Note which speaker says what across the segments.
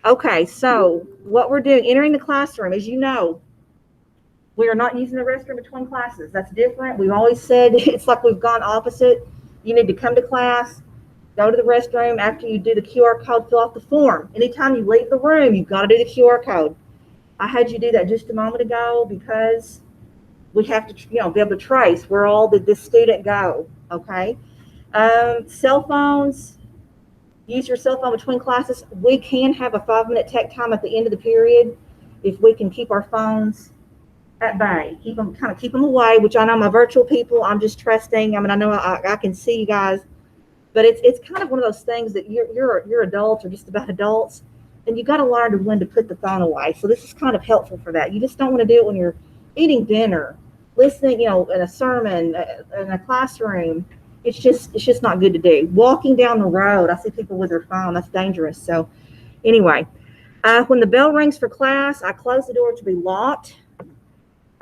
Speaker 1: Okay, so what we're doing, entering the classroom, as you know, we are not using the restroom between classes. That's different. We've always said it's like we've gone opposite. You need to come to class, go to the restroom. After you do the QR code, fill out the form. Anytime you leave the room, you've got to do the QR code. I had you do that just a moment ago because we have to, be able to trace where all did this student go. Okay. Cell phones. Use your cell phone between classes. We can have a 5-minute tech time at the end of the period if we can keep our phones at bay, keep them away. Which I know my virtual people, I'm just trusting. I mean, I know I can see you guys, but it's kind of one of those things that you're adults or just about adults, and you got to learn to when to put the phone away. So this is kind of helpful for that. You just don't want to do it when you're eating dinner, listening, in a sermon, in a classroom. It's just not good to do. Walking down the road, I see people with their phone. That's dangerous. So anyway, when the bell rings for class, I close the door to be locked.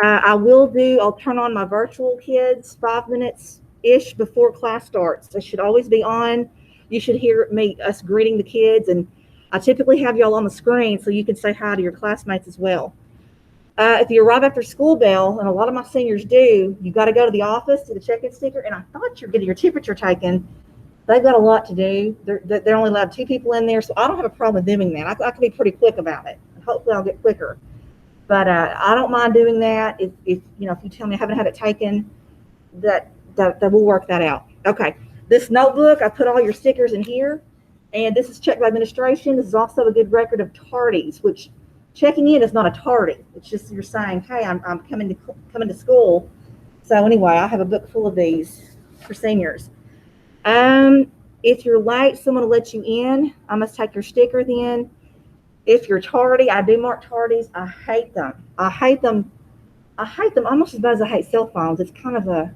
Speaker 1: I'll turn on my virtual kids 5 minutes-ish before class starts. They should always be on. You should hear us greeting the kids, and I typically have y'all on the screen so you can say hi to your classmates as well. If you arrive after school bell, and a lot of my seniors do, you got to go to the office to the check-in sticker, and I thought you're getting your temperature taken. They've got a lot to do. They're only allowed 2 people in there, so I don't have a problem with doing that. I can be pretty quick about it. Hopefully I'll get quicker. But I don't mind doing that. If you tell me I haven't had it taken, that we'll work that out. Okay. This notebook, I put all your stickers in here, and this is checked by administration. This is also a good record of tardies, which checking in is not a tardy. It's just you're saying, hey, I'm coming to school. So anyway, I have a book full of these for seniors. If you're late, someone will let you in. I must take your sticker then. If you're tardy, I do mark tardies. I hate them. I hate them almost as bad as I hate cell phones. It's kind of I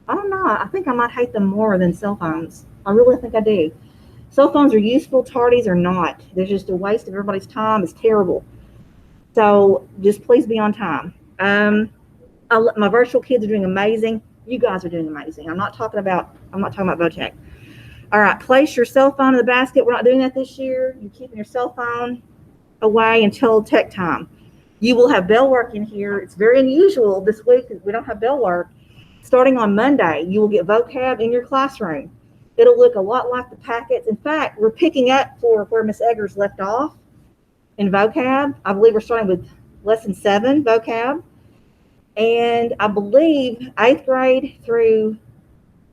Speaker 1: don't know. I think I might hate them more than cell phones. I really think I do. Cell phones are useful. Tardies are not. They're just a waste of everybody's time. It's terrible. So just please be on time. My virtual kids are doing amazing. You guys are doing amazing. I'm not talking about VOTEC. All right, place your cell phone in the basket. We're not doing that this year. You're keeping your cell phone away until tech time. You will have bell work in here. It's very unusual this week because we don't have bell work. Starting on Monday, you will get vocab in your classroom. It'll look a lot like the packets. In fact, we're picking up for where Miss Eggers left off in vocab. I believe we're starting with lesson 7 vocab. And I believe 8th grade through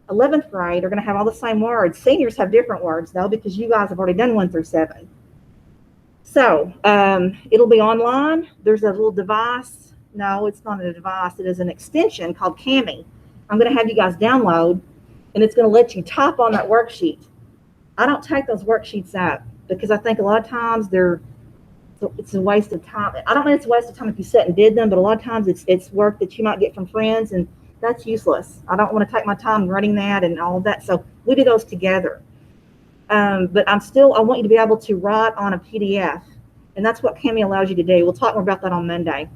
Speaker 1: 11th grade are going to have all the same words. Seniors have different words, though, because you guys have already done 1 through 7. So it'll be online. There's a little device. No, it's not a device. It is an extension called Kami. I'm going to have you guys download, and it's going to let you type on that worksheet. I don't take those worksheets up because I think a lot of times it's a waste of time. I don't mean it's a waste of time if you sat and did them, but a lot of times it's work that you might get from friends, and that's useless. I don't want to take my time running that and all of that. So we do those together. But I want you to be able to write on a PDF, and that's what Kami allows you to do. We'll talk more about that on Monday.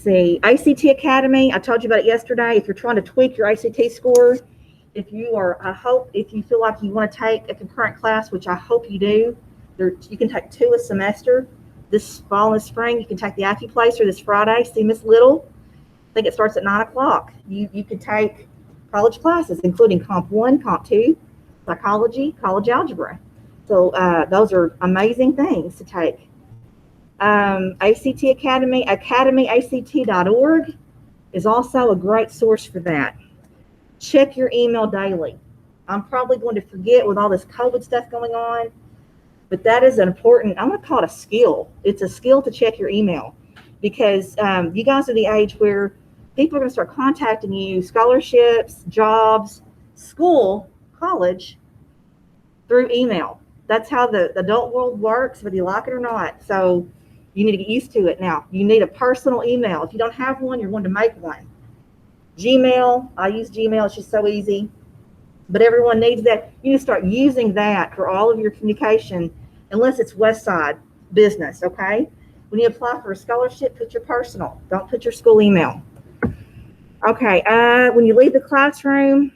Speaker 1: ACT Academy, I told you about it yesterday. If you're trying to tweak your ACT score, if you feel like you want to take a concurrent class, which I hope you do, you can take 2 a semester. This fall and spring, you can take the AccuPlacer this Friday. See Miss Little. I think it starts at 9 o'clock. You could take college classes, including Comp 1, Comp 2, psychology, college algebra. So those are amazing things to take. ACT Academy, academyact.org is also a great source for that. Check your email daily. I'm probably going to forget with all this COVID stuff going on, but that is an important, I'm going to call it a skill. It's a skill to check your email because you guys are the age where people are going to start contacting you, scholarships, jobs, school, college, through email. That's how the adult world works, whether you like it or not. So you need to get used to it now. You need a personal email. If you don't have one, you're going to make one. Gmail, I use Gmail. It's just so easy. But everyone needs that. You need to start using that for all of your communication, unless it's Westside business, okay? When you apply for a scholarship, put your personal. Don't put your school email. Okay, when you leave the classroom,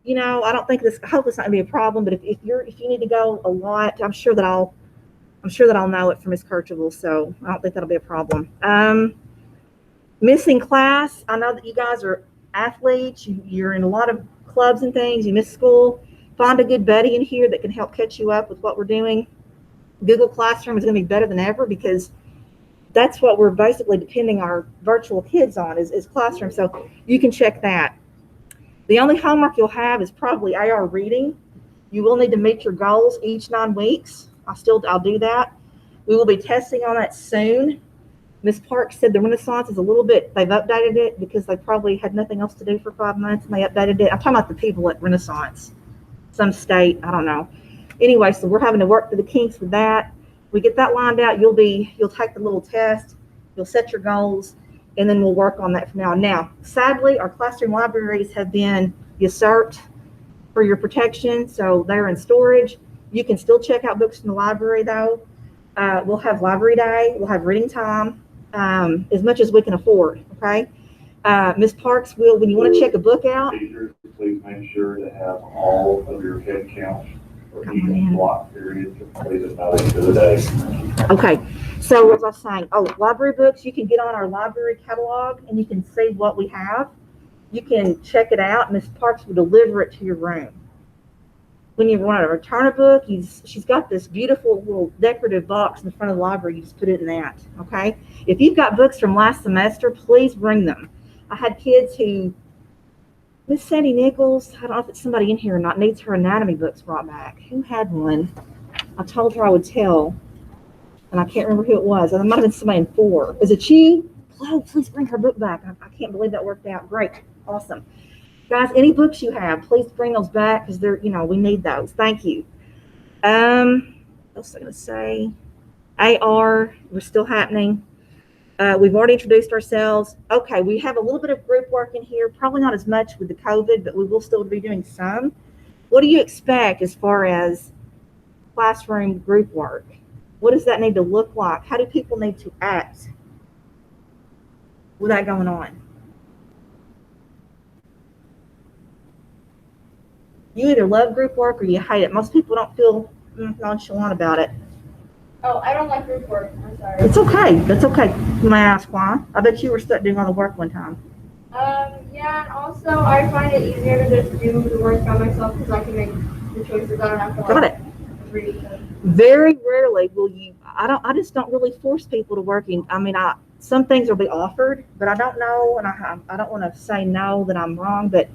Speaker 1: I don't think this. I hope it's not gonna be a problem. But if you need to go a lot, I'm sure that I'll know it from Miss Kirchable. So I don't think that'll be a problem. Missing class. I know that you guys are athletes. You're in a lot of clubs and things. You miss school. Find a good buddy in here that can help catch you up with what we're doing. Google Classroom is going to be better than ever because that's what we're basically depending our virtual kids on is Classroom. So you can check that. The only homework you'll have is probably AR reading. You will need to meet your goals each 9 weeks. I'll do that. We will be testing on that soon. Miss Park said the Renaissance is a little bit, they've updated it because they probably had nothing else to do for 5 months and they updated it. I'm talking about the people at Renaissance, some state, I don't know. Anyway, so we're having to work through the kinks with that. We get that lined out, you'll take the little test, you'll set your goals, and then we'll work on that from now on. Now, sadly, our classroom libraries have been usurped for your protection, so they're in storage. You can still check out books from the library, though. We'll have library day, we'll have reading time, as much as we can afford, okay? Ms. Parks will, when you want to check a book out.
Speaker 2: Teachers, please make sure to have all of your head counts for each block period completed by the end of the day.
Speaker 1: Okay, so as I was saying, library books, you can get on our library catalog and you can see what we have. You can check it out. Ms. Parks will deliver it to your room. When you want to return a book, she's got this beautiful little decorative box in the front of the library. You just put it in that, okay? If you've got books from last semester, please bring them. I had kids who, Miss Sandy Nichols, I don't know if it's somebody in here or not, needs her anatomy books brought back. Who had one? I told her I would tell, and I can't remember who it was. It might have been somebody in 4. Is it you? Oh, please bring her book back. I can't believe that worked out. Great. Awesome. Guys, any books you have, please bring those back because they're, we need those. Thank you. What else was I going to say? AR, we're still happening. We've already introduced ourselves. Okay, we have a little bit of group work in here, probably not as much with the COVID, but we will still be doing some. What do you expect as far as classroom group work? What does that need to look like? How do people need to act with that going on? You either love group work or you hate it. Most people don't feel nonchalant about it.
Speaker 3: Oh, I don't like group work. I'm sorry.
Speaker 1: It's okay. That's okay. May I ask why? I bet you were stuck doing all the work one time.
Speaker 3: Yeah, and also I find it easier to just do the work by myself because I can make the choices. I don't have to read them.
Speaker 1: Very rarely will you. I just don't really force people to work in. Some things will be offered, but I don't know, and I don't want to say no that I'm wrong, but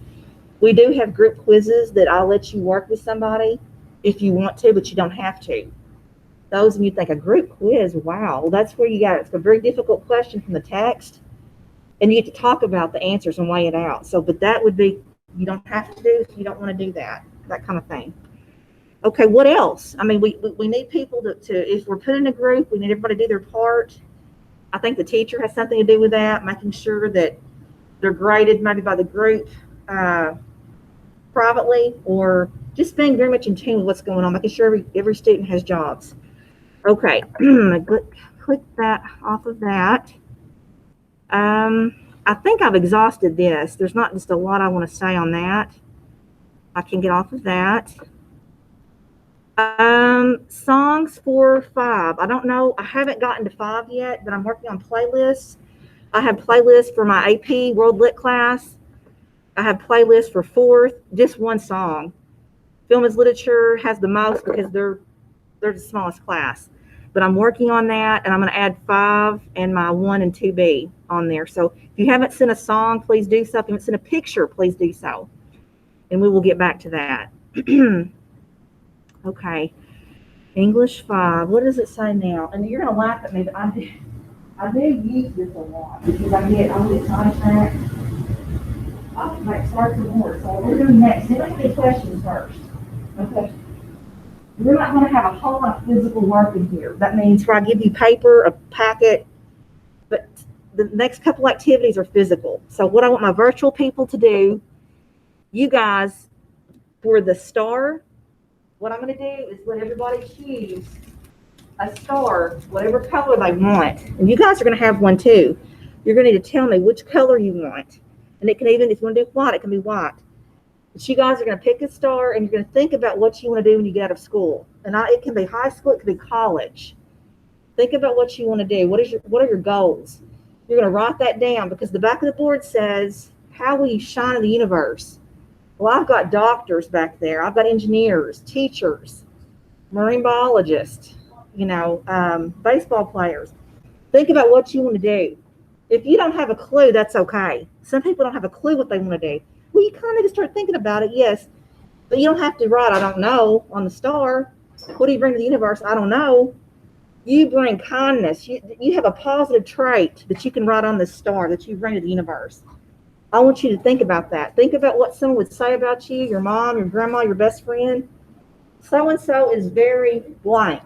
Speaker 1: we do have group quizzes that I'll let you work with somebody if you want to, but you don't have to. Those of you think a group quiz, wow, that's where it's a very difficult question from the text, and you get to talk about the answers and weigh it out. So, but that would be, you don't have to do if you don't want to do that kind of thing. Okay, what else? We need people to, if we're put in a group, we need everybody to do their part. I think the teacher has something to do with that, making sure that they're graded maybe by the group privately, or just being very much in tune with what's going on, making sure every student has jobs. Okay, click that off of that. I think I've exhausted this. There's not just a lot I want to say on that. I can get off of that. Songs for 5. I don't know. I haven't gotten to 5 yet, but I'm working on playlists. I have playlists for my AP World Lit class. I have playlists for 4th, just one song. Film as Literature has the most because they're the smallest class. But I'm working on that, and I'm going to add 5 and my 1 and 2B on there. So if you haven't sent a song, please do so. If you haven't sent a picture, please do so. And we will get back to that. Okay. English 5. What does it say now? And you're going to laugh at me, but I do use this a lot because I get contact. I'll start some more. So we're doing next. Then let's get questions first. Okay. We're not going to have a whole lot of physical work in here. That means where I give you paper, a packet, but the next couple activities are physical. So what I want my virtual people to do, you guys, for the star, what I'm going to do is let everybody choose a star, whatever color they want. And you guys are going to have one too. You're going to need to tell me which color you want. And it can even, if you want to do white, it can be white. But you guys are going to pick a star and you're going to think about what you want to do when you get out of school. And it can be high school, it can be college. Think about what you want to do. What are your goals? You're going to write that down because the back of the board says, how will you shine in the universe? Well, I've got doctors back there. I've got engineers, teachers, marine biologists, baseball players. Think about what you want to do. If you don't have a clue, that's okay. Some people don't have a clue what they want to do. Well, you kind of just start thinking about it, yes. But you don't have to write, I don't know, on the star. What do you bring to the universe? I don't know. You bring kindness. You have a positive trait that you can write on this star that you bring to the universe. I want you to think about that. Think about what someone would say about you, your mom, your grandma, your best friend. So-and-so is very blank.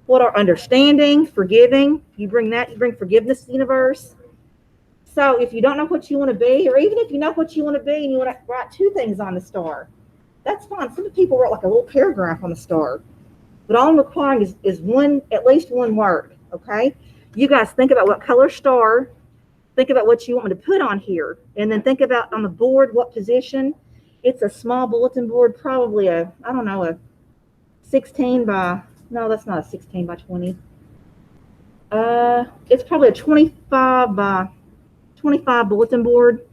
Speaker 1: What are understanding, forgiving? You bring forgiveness to the universe. So if you don't know what you want to be, or even if you know what you want to be and you want to write 2 things on the star, that's fine. Some people write like a little paragraph on the star. But all I'm requiring is at least one word, okay? You guys think about what color star, think about what you want me to put on here, and then think about on the board what position. It's a small bulletin board, probably a 16 by, no, that's not a 16 by 20. It's probably a 25 by 25 bulletin board,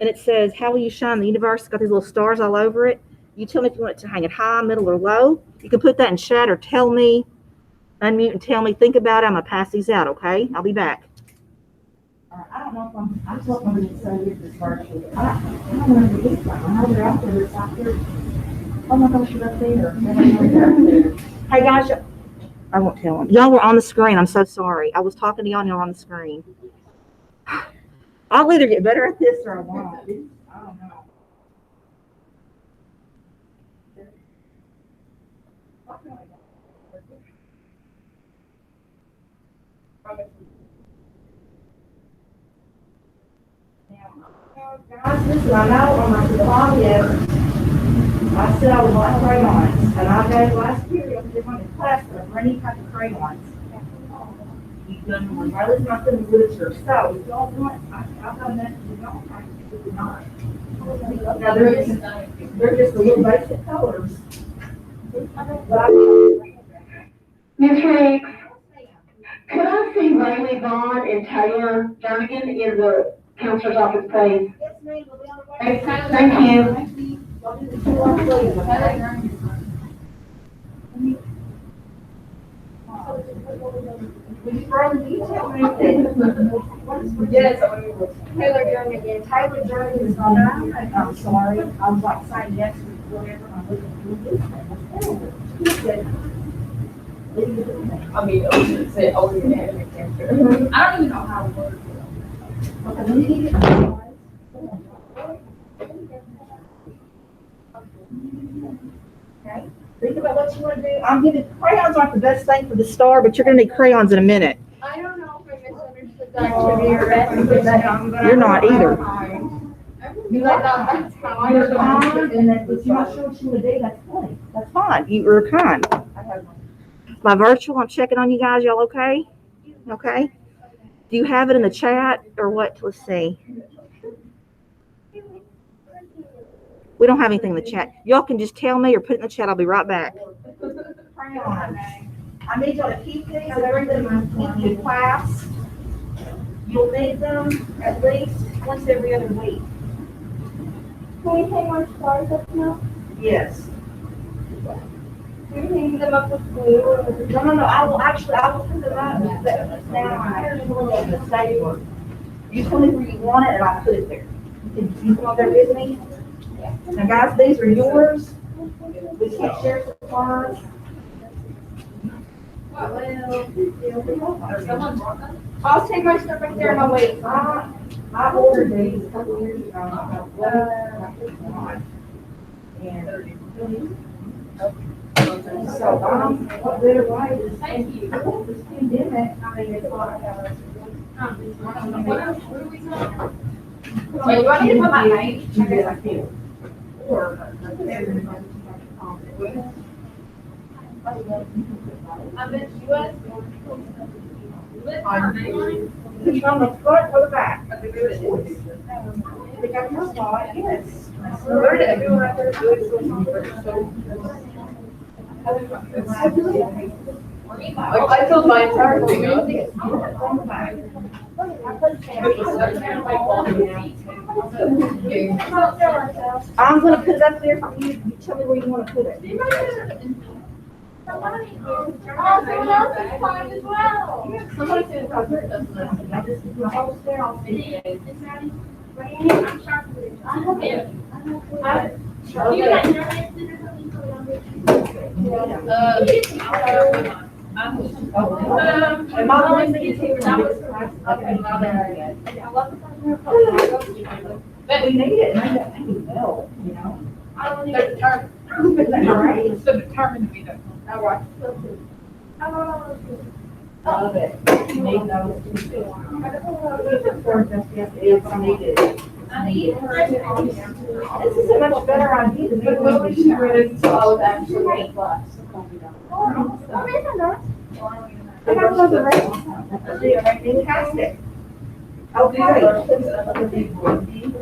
Speaker 1: and it says, how will you shine in the universe? It's got these little stars all over it. You tell me if you want it to hang it high, middle, or low. You can put that in chat or tell me, unmute and tell me, think about it. I'm going to pass these out, okay? I'll be back. I don't know if I'm still going to say this virtual. I don't know if it's like, I know they're out there, it's out there. Oh my gosh, you're up there. Hey guys, I won't tell them. Y'all were on the screen. I'm so sorry. I was talking to y'all and y'all on the screen. I'll either get better at this or I won't. I don't know. Guys, listen, I know on my bottom I said I would like crayons, and I gave last period to everyone in class for any type of crayons. You've done one, regardless of my student literature. So, if y'all want, I've got enough to y'all. I can not. Now, they're just the little basic colors.
Speaker 4: Ms. Riggs, could I see Riley Vaughn and Taylor Jernigan in the counselor's office, please?
Speaker 3: Yes, ma'am. We'll be on the way.
Speaker 4: Thank you.
Speaker 3: Y'all do the 2 hours later, okay? Will you throw the detail in? Yes, Taylor Jernigan. Tyler Jernigan is on that.
Speaker 1: I'm sorry. I was like saying yes to whatever. I'm looking
Speaker 5: I mean, I should say only an academic center. I don't even know how it works.
Speaker 1: Okay, let me give you okay. Think about what you want to do. I'm giving crayons aren't the best thing for the star, but you're going to need crayons in a minute.
Speaker 3: I don't know if I misunderstood the activity or that.
Speaker 1: You're not either.
Speaker 3: You like that's how I
Speaker 1: You're
Speaker 3: was
Speaker 1: kind, and then if you're not sure what you want to do, that's fine. That's fine. You were kind. My virtual, I'm checking on you guys. Y'all okay? Okay. Do you have it in the chat or what? Let's see. We don't have anything in the chat. Y'all can just tell me or put it in the chat. I'll be right back. I need y'all to keep these and bring them in class. You'll need them at least once every other week.
Speaker 3: Can we hang our stars up now?
Speaker 1: Yes.
Speaker 3: Can we hang them up with glue?
Speaker 1: No. I will put them up now. The stapler. You tell me where you want it and I'll put it there. You come over there with me? Now guys, these are yours. We can't share supplies.
Speaker 3: I'll take my stuff right there and I'll wait.
Speaker 1: I ordered these a couple years ago. So, what better way is
Speaker 5: Thank you.
Speaker 1: this pandemic, I mean, it's like,
Speaker 5: Wait, do I need to put my name?
Speaker 1: I guess I can. Or,
Speaker 3: I'm in US.
Speaker 1: Put you on the front or the back? They got your spot, yes.
Speaker 5: Where did everyone out there do it? I filled my entire thing
Speaker 1: I'm gonna put it up there for you. You tell me where you wanna put it.
Speaker 5: But we made it, and I think well, you know. They're determined. So determined to be done. Love it. Made those two. It's needed. This is a much better idea than the way we started. It's all actually $8.
Speaker 1: Fantastic. Okay.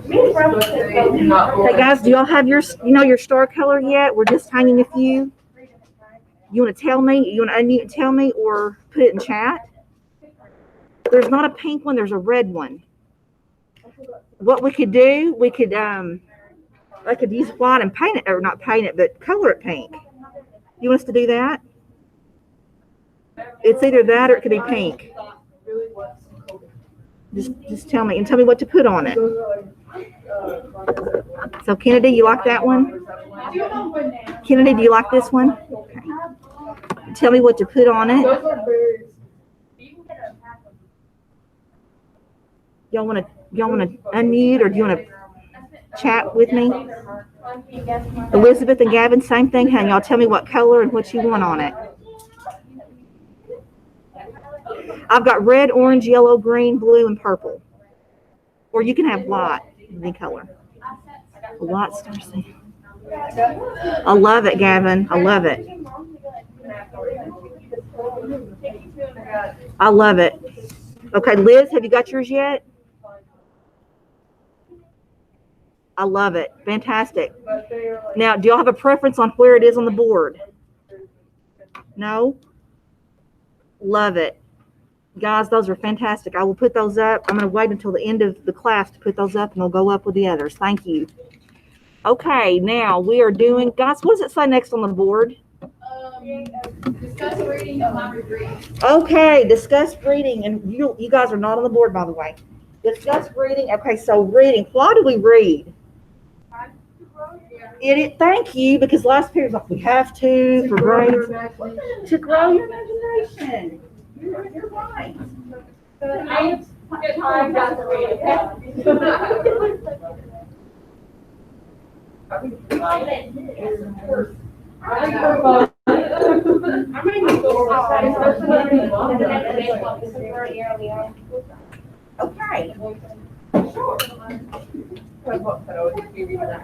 Speaker 1: Hey guys, do y'all have your star color yet? We're just hanging a few. You want to tell me? You want to unmute and tell me, or put it in chat? There's not a pink one. There's a red one. What we could do, we could I could use white and paint it, or not paint it, but color it pink. You want us to do that? It's either that or it could be pink. Just tell me, and tell me what to put on it. So Kennedy, you like that one? Kennedy, do you like this one? Okay. Tell me what to put on it. Y'all want to unmute, or do you want to chat with me? Elizabeth and Gavin, same thing. Hang, y'all tell me what color and what you want on it. I've got red, orange, yellow, green, blue, and purple. Or you can have white, any color. A white star seal. I love it, Gavin. I love it. I love it. Okay, Liz, have you got yours yet? I love it. Fantastic. Now, do y'all have a preference on where it is on the board? No? Love it. Guys, those are fantastic. I will put those up. I'm going to wait until the end of the class to put those up, and they'll go up with the others. Thank you. Okay, now we are doing, guys, what does it say next on the board?
Speaker 5: Discuss reading of library reading.
Speaker 1: Okay, discuss reading. And you guys are not on the board, by the way. Discuss reading. Okay, so reading. Why do we read? Thank you, because last period was like, we have to for grades. To grow your imagination. You're right.
Speaker 3: Time doesn't read
Speaker 1: Okay.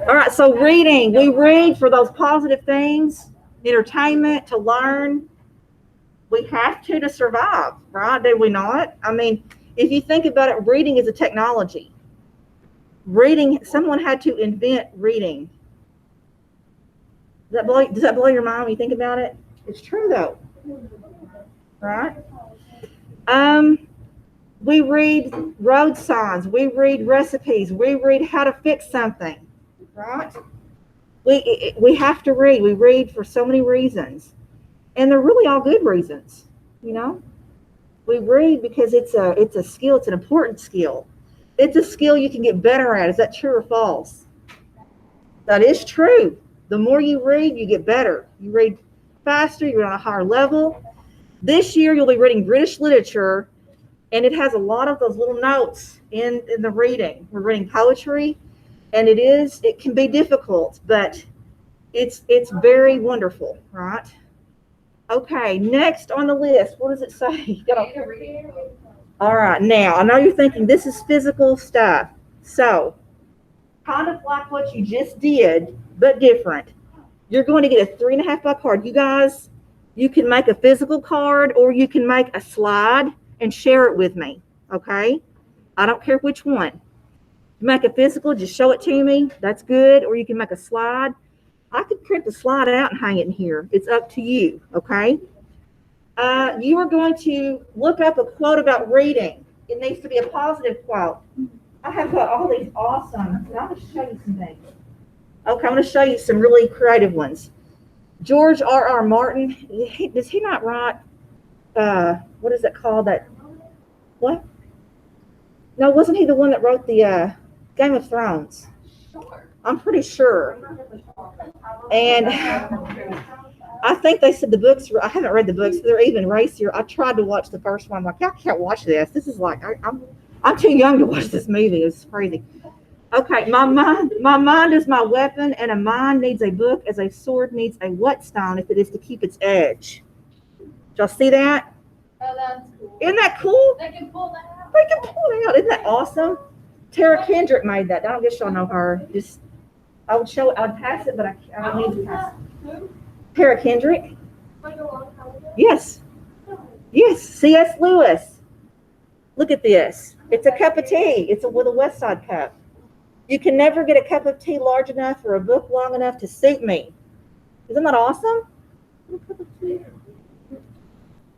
Speaker 1: All right, so reading. We read for those positive things, entertainment, to learn. We have to survive, right? Do we not? I mean, if you think about it, reading is a technology. Reading, someone had to invent reading. Does that blow your mind when you think about it? It's true though, right? We read road signs. We read recipes. We read how to fix something, right? We have to read. We read for so many reasons, and they're really all good reasons. You know, we read because it's a skill. It's an important skill. It's a skill you can get better at. Is that true or false? That is true. The more you read, you get better. You read faster. You're on a higher level. This year, you'll be reading British literature. And it has a lot of those little notes in the reading. We're reading poetry, and it can be difficult, but it's very wonderful, right? Okay, next on the list, what does it say? All right, now I know you're thinking this is physical stuff. So, kind of like what you just did, but different. You're going to get a 3.5 by card. You guys, you can make a physical card, or you can make a slide and share it with me, okay? I don't care which one. Make a physical, just show it to me. That's good. Or you can make a slide. I could print the slide out and hang it in here. It's up to you, okay? You are going to look up a quote about reading. It needs to be a positive quote. I have got all these awesome, I'm going to show you some things. Okay, I'm going to show you some really creative ones. George R.R. Martin, does he not write, what is it called? What? No, wasn't he the one that wrote the Game of Thrones?
Speaker 3: Sure.
Speaker 1: I'm pretty sure. And I think they said the books, I haven't read the books, they're even racier. I tried to watch the first one. I'm like, I can't watch this. This is like, I'm too young to watch this movie. It's crazy. Okay, my mind is my weapon, and a mind needs a book as a sword needs a whetstone if it is to keep its edge. Did y'all see that?
Speaker 3: Oh, that's cool.
Speaker 1: Isn't that cool?
Speaker 3: They can pull that out.
Speaker 1: They can pull it out. Isn't that awesome? Tara Kendrick made that. I don't guess y'all know her. Just, I would show it, I would pass it, but I don't need to pass it.
Speaker 3: Who?
Speaker 1: Tara Kendrick?
Speaker 3: Like a long time ago?
Speaker 1: Yes. Yes. C.S. Lewis. Look at this. It's a cup of tea. It's with a West Side cup. You can never get a cup of tea large enough or a book long enough to suit me. Isn't that awesome?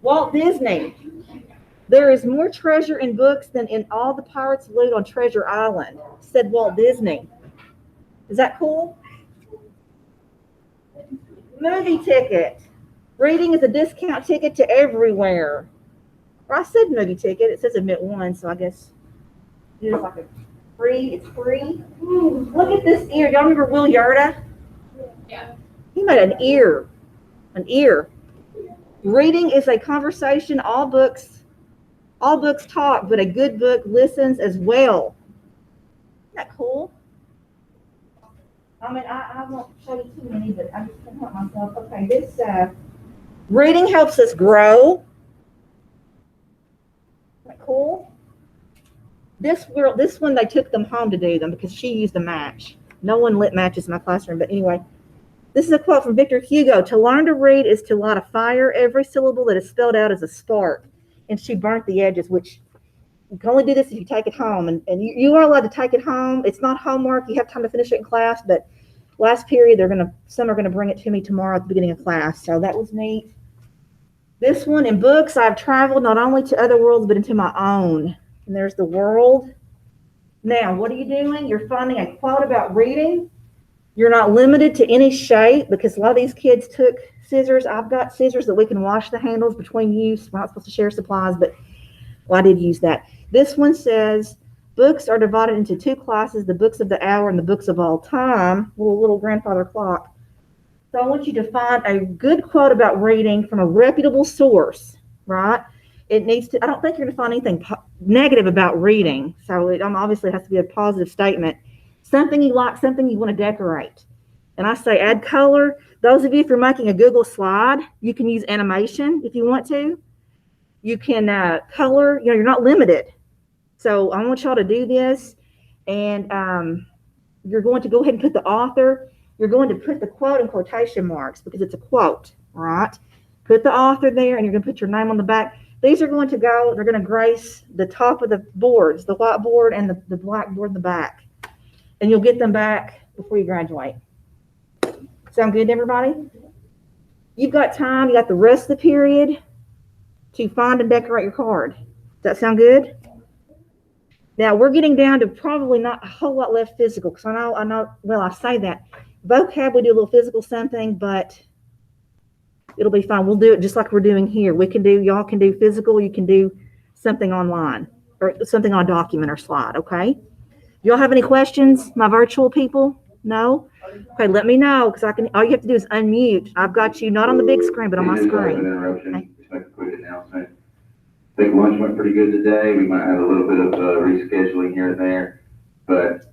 Speaker 1: Walt Disney. There is more treasure in books than in all the pirates' loot on Treasure Island, said Walt Disney. Is that cool? Movie ticket. Reading is a discount ticket to everywhere. Or I said movie ticket. It says admit one, so I guess it's like a free. It's free. Look at this ear. Y'all remember Will Yurda?
Speaker 3: Yeah.
Speaker 1: He made an ear. An ear. Reading is a conversation. All books talk, but a good book listens as well. Isn't that cool? I mean, I won't show you too many, but I just can't help myself. Okay, this reading helps us grow. Isn't that cool? This one, they took them home to do them because she used a match. No one lit matches in my classroom, but anyway. This is a quote from Victor Hugo. To learn to read is to light a fire. Every syllable that is spelled out is a spark. And she burnt the edges, which you can only do this if you take it home. And you are allowed to take it home. It's not homework. You have time to finish it in class, but last period, some are gonna bring it to me tomorrow at the beginning of class. So that was neat. This one, in books, I've traveled not only to other worlds, but into my own. And there's the world. Now, what are you doing? You're finding a quote about reading. You're not limited to any shape because a lot of these kids took scissors. I've got scissors that we can wash the handles between use. We're not supposed to share supplies, but I did use that. This one says, books are divided into two classes, the books of the hour and the books of all time. Little grandfather clock. So I want you to find a good quote about reading from a reputable source, right? It needs to, I don't think you're going to find anything negative about reading. So it obviously has to be a positive statement. Something you like, something you want to decorate. And I say add color. Those of you, if you're making a Google slide, you can use animation if you want to. You can color, you're not limited. So I want y'all to do this. And you're going to go ahead and put the author. You're going to put the quote in quotation marks because it's a quote, right? Put the author there and you're going to put your name on the back. These are going to go, they're going to grace the top of the boards, the whiteboard and the blackboard in the back. And you'll get them back before you graduate. Sound good to everybody? You've got time, you got the rest of the period to find and decorate your card. Does that sound good? Now we're getting down to probably not a whole lot left physical because I know, well, I say that. Vocab, we do a little physical something, but it'll be fine. We'll do it just like we're doing here. Y'all can do physical, you can do something online or something on a document or slide, okay? Y'all have any questions, my virtual people? No? Okay, let me know because all you have to do is unmute. I've got you not on the big screen, but on my screen.
Speaker 2: Interruption.
Speaker 1: Okay.
Speaker 2: Just make a quick announcement. I think lunch went pretty good today. We might have a little bit of rescheduling here and there, but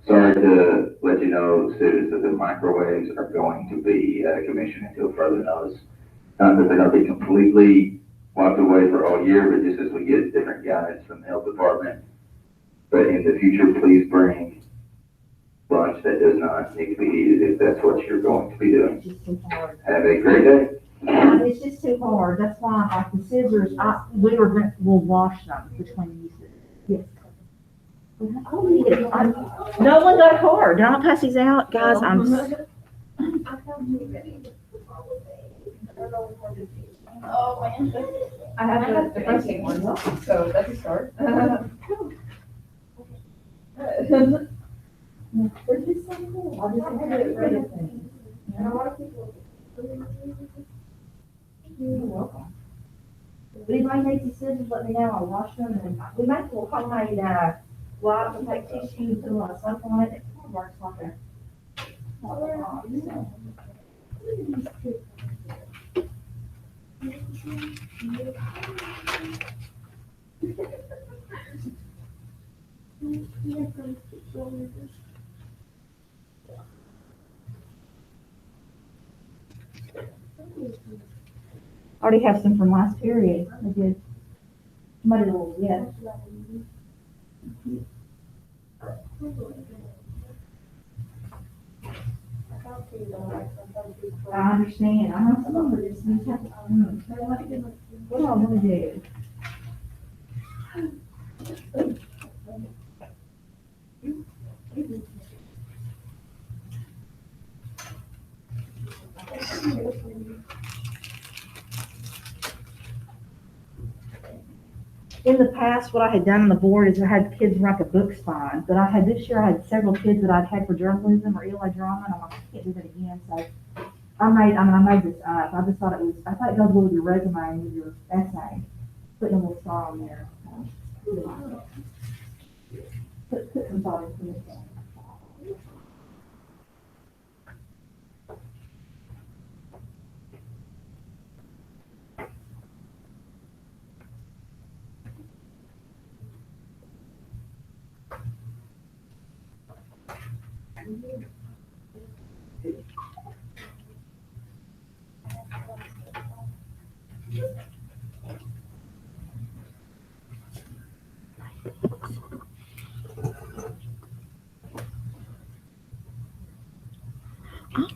Speaker 2: sorry to let you know, students, that the microwaves are going to be out of commission until further notice. Not that they're going to be completely wiped away for all year, but just as we get different guidance from the health department. But in the future, please bring lunch that does not need to be heated if that's what you're going to be doing.
Speaker 1: It's just too hard.
Speaker 2: Have a great day.
Speaker 1: Yeah, it's just too hard. That's why, like the scissors, we'll wash them between uses. Yes. Oh, no one got a card. Did I pass these out? Guys,
Speaker 5: Oh, man. I have the depressing one, so that's a start. Which is so cool. I just had it ready. And a lot of people. You're welcome.
Speaker 1: If anybody needs these scissors, let me know. I'll wash them and we might as well homemade, wipes and take tissue, put a lot of soap on it. It kind of works like a. I already have some from last period. I did. Muddy little, yeah. I understand. I know some of them are just. What do I want to do? In the past, what I had done on the board is I had kids write a book spine, but this year I had several kids that I'd had for journalism or ELA drama, and I'm like, I can't do that again, so I made this up. I just thought it goes well with your resume and with your essay, putting a little star on there. Put some thought into it.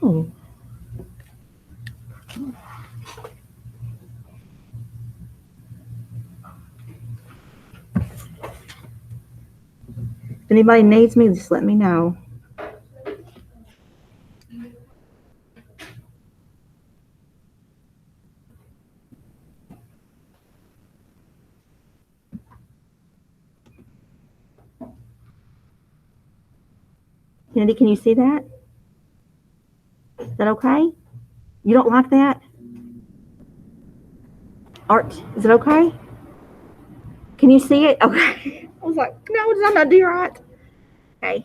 Speaker 1: Oh. If anybody needs me, just let me know. Kennedy, can you see that? Is that okay? You don't like that? Art, is it okay? Can you see it? Okay. I was like, no, did I not do right? Okay.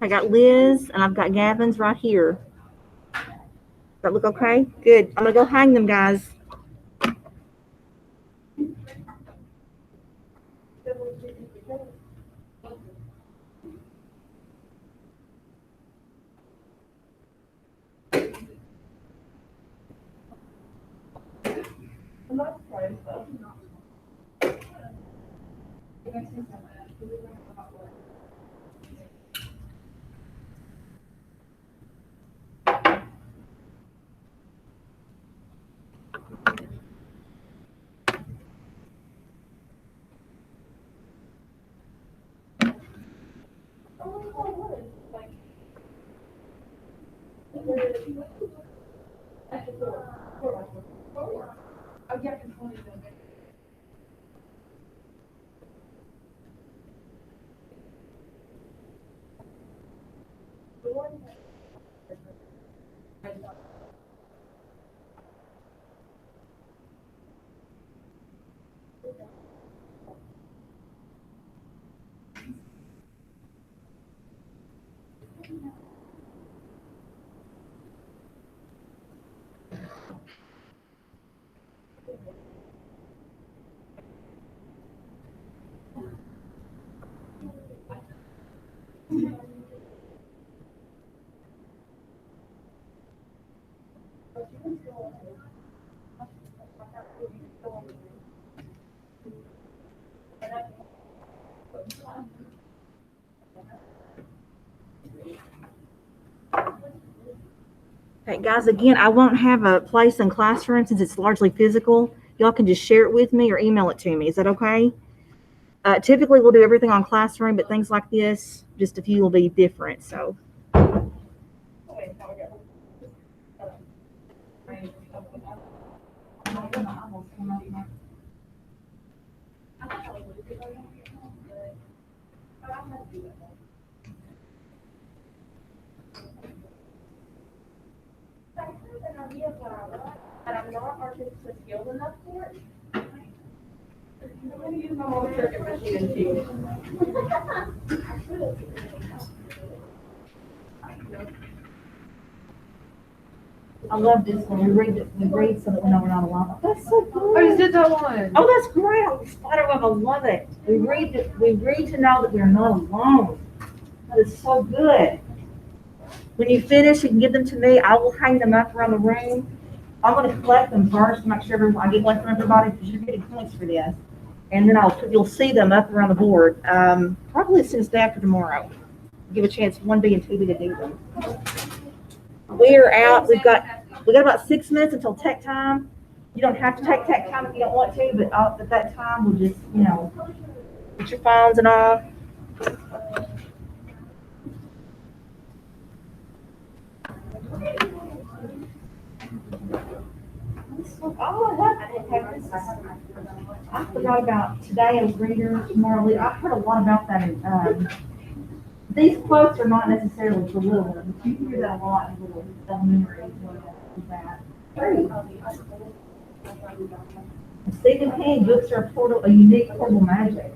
Speaker 1: I got Liz and I've got Gavin's right here. Does that look okay? Good. I'm gonna go hang them, guys. Okay, guys, again, I won't have a place in classroom since it's largely physical. Y'all can just share it with me or email it to me. Is that okay? Typically, we'll do everything on classroom, but things like this, just a few will be different. So,
Speaker 5: And I'm not artistically skilled enough for it. I'm gonna use my mom's circuit machine too.
Speaker 1: I love this one. We read so that we know we're not alone. That's so cool.
Speaker 5: I just did that one.
Speaker 1: Oh, that's great. Oh, Spiderweb, I love it. We read to know that we are not alone. That is so good. When you finish, you can give them to me. I will hang them up around the room. I'm going to collect them first to make sure I get one from everybody because you're getting points for this. And then you'll see them up around the board probably as soon as day after tomorrow. Give a chance 1B and 2B to do them. We're out. We got about 6 minutes until tech time. You don't have to take tech time if you don't want to, but at that time we'll just, get your phones and all. I forgot about today as reader, tomorrow. I've heard a lot about that. These quotes are not necessarily for little ones. You hear that a lot in little elementary. Stephen King books are a unique portable magic.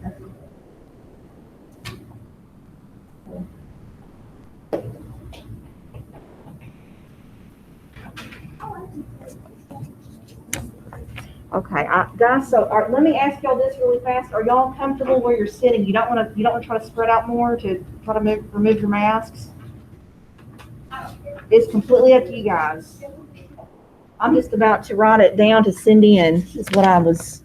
Speaker 1: Okay, guys. So let me ask y'all this really fast. Are y'all comfortable where you're sitting? You don't want to try to spread out more to try to remove your masks. It's completely up to you guys. I'm just about to write it down to send in. Is what I was.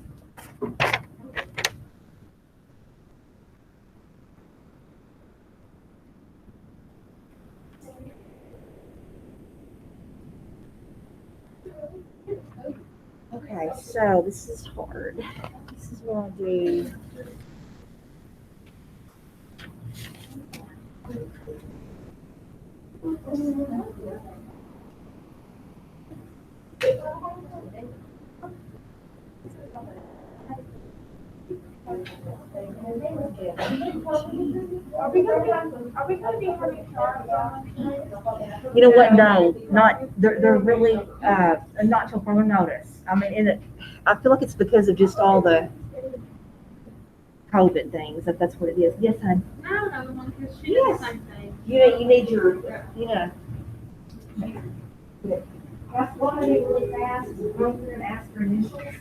Speaker 1: Okay, so this is hard. This is what I'll do.
Speaker 5: Are we gonna be having charts?
Speaker 1: You know what? No, not. They're really not till further notice. I mean, I feel like it's because of just all the COVID things. That's what it is. Yes, hon.
Speaker 3: I don't know the one because she did the same thing.
Speaker 1: You need your. That's what I do really fast. Is go through and ask for initials.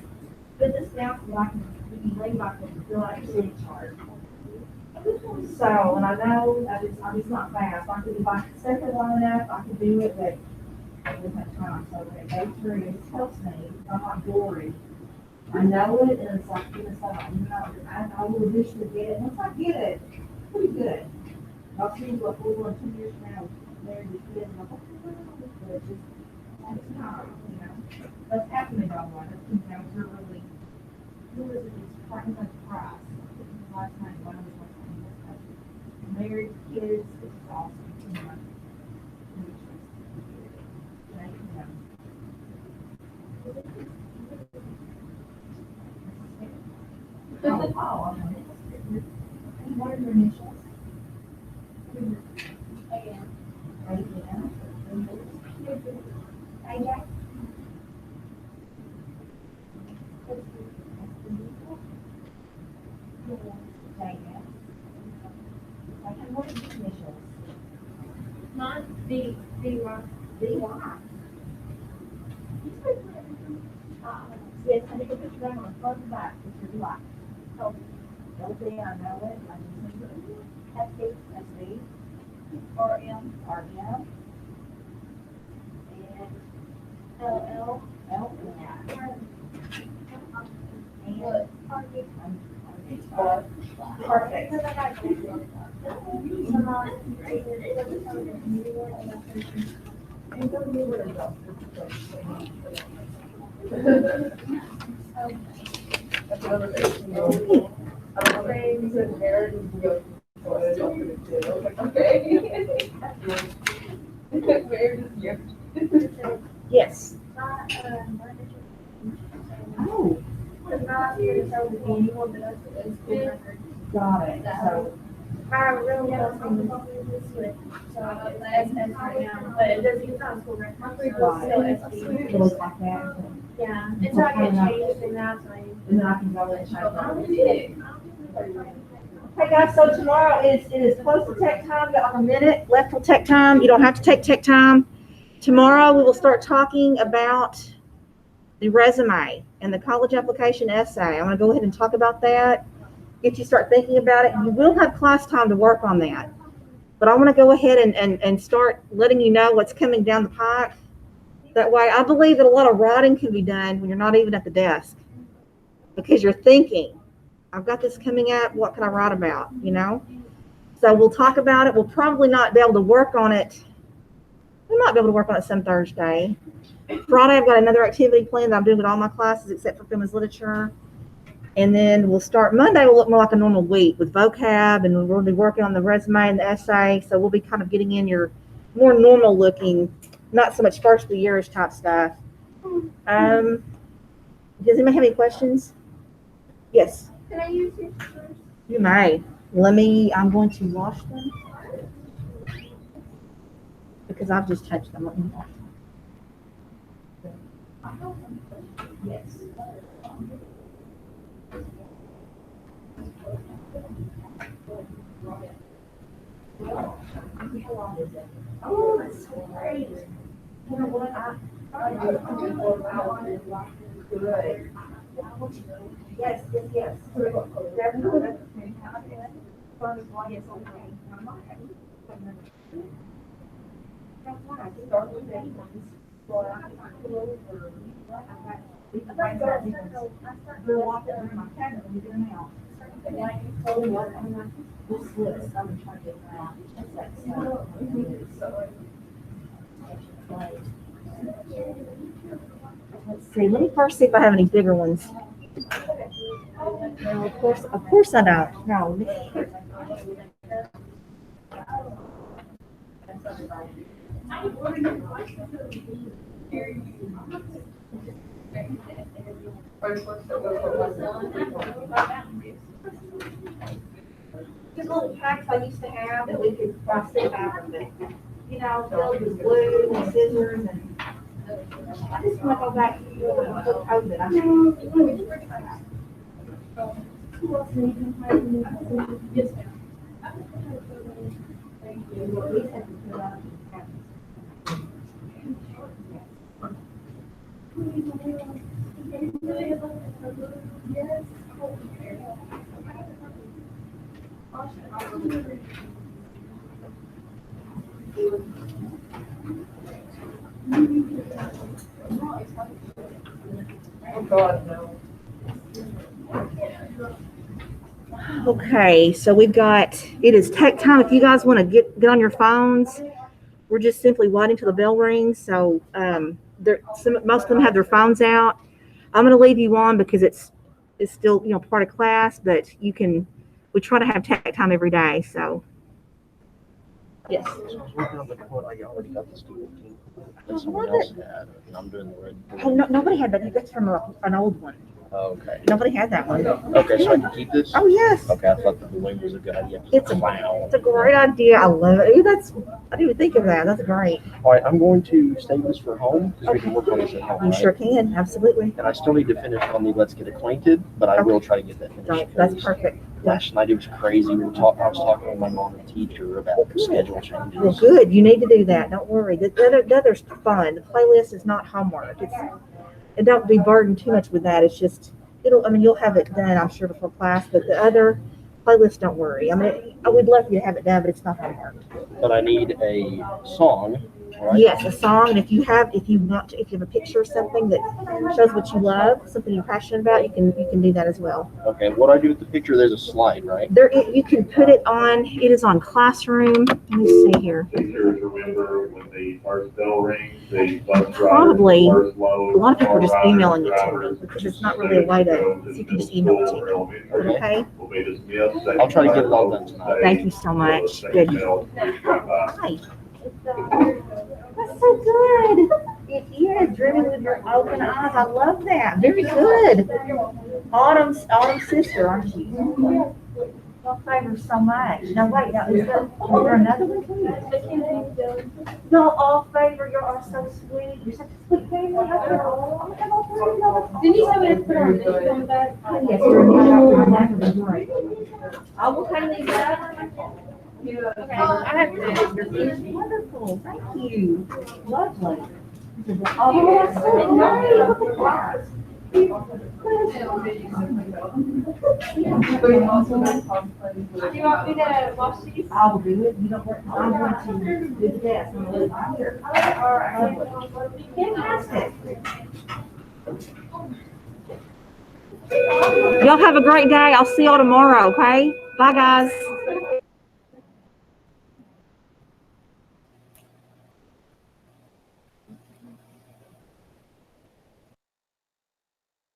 Speaker 1: Put this down so I can leave. I can fill out your city chart. So, and I know I'm just not fast. If I could stay for long enough, I could do it, but I don't have time. So, A3, it helps me. I'm not boring. I know it, and it's like, I will eventually get it. Once I get it, pretty good. I'll see what we're going 2 years from now, married with kids, and I'm like, but it just takes time, That's happening all right. We're really, it's quite like a price. Last night, when I was married, kids, it's awesome. What are your initials?
Speaker 5: Yes, and you can put your name on the front and back if you like. So, LB, I know it, I just need it. SB, RM, and LL, Perfect.
Speaker 1: Yes.
Speaker 5: Oh, got it. So,
Speaker 3: I really don't think it's with, SS right now, but it doesn't, it's not school record, so it's still
Speaker 5: it
Speaker 3: SB.
Speaker 5: looks like that.
Speaker 3: Yeah, it's not gonna change, and that's why.
Speaker 5: And then I can go and check.
Speaker 1: Okay, guys, so tomorrow it is close to tech time. We got like a minute left for tech time. You don't have to take tech time. Tomorrow we will start talking about the resume and the college application essay. I'm going to go ahead and talk about that, get you start thinking about it. You will have class time to work on that. But I want to go ahead and start letting you know what's coming down the pike. That way, I believe that a lot of writing can be done when you're not even at the desk because you're thinking, I've got this coming up, what can I write about, you know? So we'll talk about it. We'll probably not be able to work on it. We might be able to work on it some Thursday. Friday, I've got another activity planned that I'm doing with all my classes except for Women's Literature. And then we'll start, Monday will look more like a normal week with vocab, and we'll be working on the resume and the essay. So we'll be kind of getting in your more normal looking, not so much first of the yearish type stuff. Does anybody have any questions? Yes,
Speaker 3: Can I use your scissors?
Speaker 1: you may. I'm going to wash them because I've just touched them. Let me wash them. Yes. Oh, that's so great. You know what? Good. Yes, yes, yes. This list, I'm trying to get around. Let's see, let me first see if I have any bigger ones. No, of course I don't. No. Just little packs I used to have that we could still have them, but, you know, filled with glue and scissors and I just want to go back to COVID. Who else needs them? Yes, ma'am. Thank you. Okay, so we've got, it is tech time. If you guys want to get on your phones, we're just simply waiting till the bell rings. So most of them have their phones out. I'm going to leave you on because it's still, you know, part of class, but we try to have tech time every day. So yes.
Speaker 6: So I was working on the quote. I already got the student team that someone else had, and I'm doing the red.
Speaker 1: Oh, no, nobody had that. That's from an old one.
Speaker 6: Okay.
Speaker 1: Nobody had that one.
Speaker 6: Okay, so I can keep this?
Speaker 1: Oh, yes.
Speaker 6: Okay, I thought the balloon was a good idea.
Speaker 1: It's
Speaker 6: Wow.
Speaker 1: a great idea. I love it. Ooh, I didn't even think of that. That's great.
Speaker 6: All right, I'm going to save this for home because we can work on this at home.
Speaker 1: You
Speaker 6: right?
Speaker 1: sure can. Absolutely.
Speaker 6: And I still need to finish on the Let's Get Acquainted, but I will try to get that finished.
Speaker 1: Right. That's
Speaker 6: because
Speaker 1: perfect.
Speaker 6: Last night it was crazy. I was talking with my mom and teacher about the schedule changes.
Speaker 1: Well, good. You need to do that. Don't worry. The other's fun. The playlist is not homework. And don't be burdened too much with that. It's just, you'll have it done, I'm sure, before class, but the other playlists, don't worry. I mean, I would love you to have it done, but it's not that hard.
Speaker 6: But I need a song, right?
Speaker 1: Yes, a song, and if you have a picture of something that shows what you love, something you're passionate about, you can do that as well.
Speaker 6: Okay, what I do with the picture, there's a slide, right?
Speaker 1: You can put it on, it is on Classroom. Let me see here.
Speaker 7: Teachers remember when the first bell rings, the bus driver.
Speaker 1: Probably,
Speaker 7: first load,
Speaker 1: a lot of people are just
Speaker 7: car riders,
Speaker 1: emailing it to me,
Speaker 7: drivers,
Speaker 1: because it's not really a way to, so you can just email it to me.
Speaker 7: Elementary
Speaker 1: Okay?
Speaker 7: will be dismissed.
Speaker 6: I'll try to get it all done tonight.
Speaker 1: Thank you so much.
Speaker 7: Second
Speaker 1: Good.
Speaker 7: bell, please drive by.
Speaker 1: Hi. That's so good. It is driven with your open eyes. I love that. Very good. Autumn's sister, aren't you? Y'all favor so much. Now wait, now is there another one too? Y'all all favor. You are so sweet. You're such a sweet family.
Speaker 3: Didn't you say we had to put on the on the back?
Speaker 1: Yes, you're
Speaker 3: I will kind of leave that. Okay, I have to.
Speaker 1: wonderful. Thank you. Lovely. Oh, that's so nice. Look at that.
Speaker 3: Do you want me to wash these?
Speaker 1: I will do it. You don't worry. I'm going to do the desk. I'm going to leave it here. Fantastic. Y'all have a great day. I'll see y'all tomorrow, okay? Bye, guys.